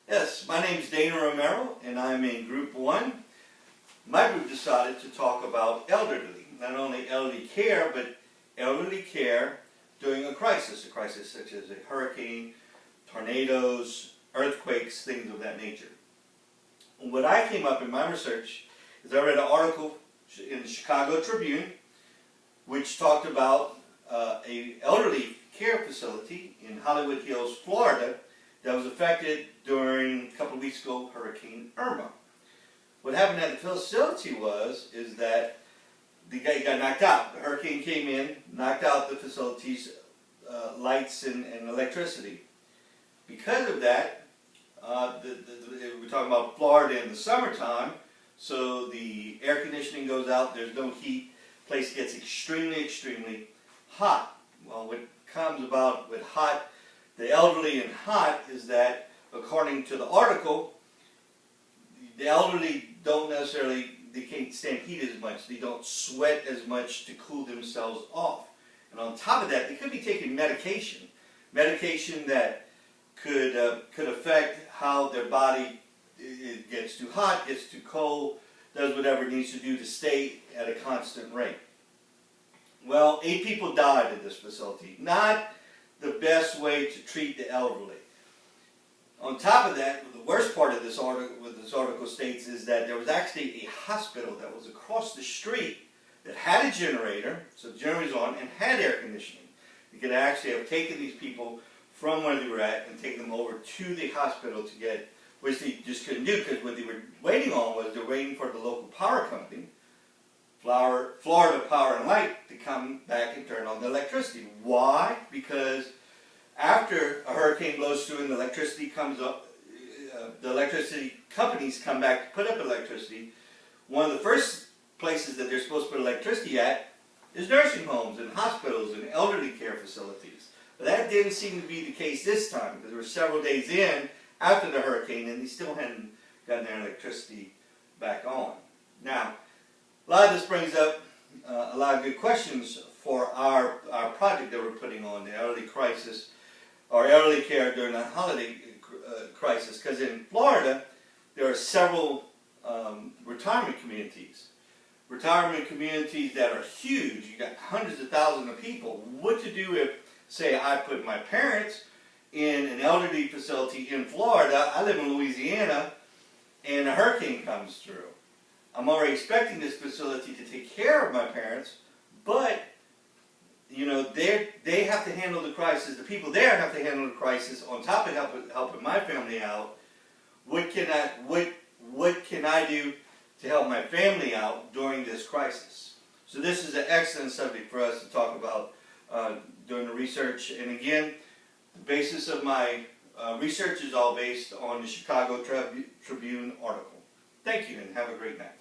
Yes, my name is Romero, and I'm in Group 1. My group decided to talk about elderly, not only elderly care, but elderly care during a crisis such as a hurricane, tornadoes, earthquakes, things of that nature. What I came up in my research is I read an article in the Chicago Tribune which talked about an elderly care facility in Hollywood Hills, Florida, that was affected during, a couple of weeks ago, Hurricane Irma. What happened at the facility is that the guy got knocked out. The hurricane came in, knocked out the facility's lights and electricity. Because of that, we're talking about Florida in the summertime, so the air conditioning goes out, there's no heat, the place gets extremely hot. Well, what comes about with the elderly and hot is that, according to the article, the elderly don't necessarily, they can't stand heat as much, they don't sweat as much to cool themselves off. And on top of that, they could be taking medication that could affect how their body, it gets too hot, gets too cold, does whatever it needs to do to stay at a constant rate. Well, 8 people died at this facility. Not the best way to treat the elderly. On top of that, the worst part of this article states is that there was actually a hospital that was across the street that had a generator, so the generator was on, and had air conditioning. You could actually have taken these people from where they were at and taken them over to the hospital to get, which they just couldn't do, because what they were waiting on was they were waiting for the local power company, Florida Power and Light, to come back and turn on the electricity. Why? Because after a hurricane blows through and the electricity comes up, the electricity companies come back to put up electricity. One of the first places that they're supposed to put electricity at is nursing homes and hospitals and elderly care facilities. But that didn't seem to be the case this time, because there were several days in after the hurricane and they still hadn't gotten their electricity back on. Now, a lot of this brings up a lot of good questions for our project that we're putting on, the elderly crisis, or elderly care during a holiday crisis. Because in Florida, there are several retirement communities that are huge. You got hundreds of thousands of people. What to do if, say, I put my parents in an elderly facility in Florida, I live in Louisiana, and a hurricane comes through. I'm already expecting this facility to take care of my parents, but you know, they have to handle the crisis. The people there have to handle the crisis on top of helping my family out. What can I do to help my family out during this crisis? So this is an excellent subject for us to talk about during the research. And again, the basis of my research is all based on the Chicago Tribune article. Thank you, and have a great night.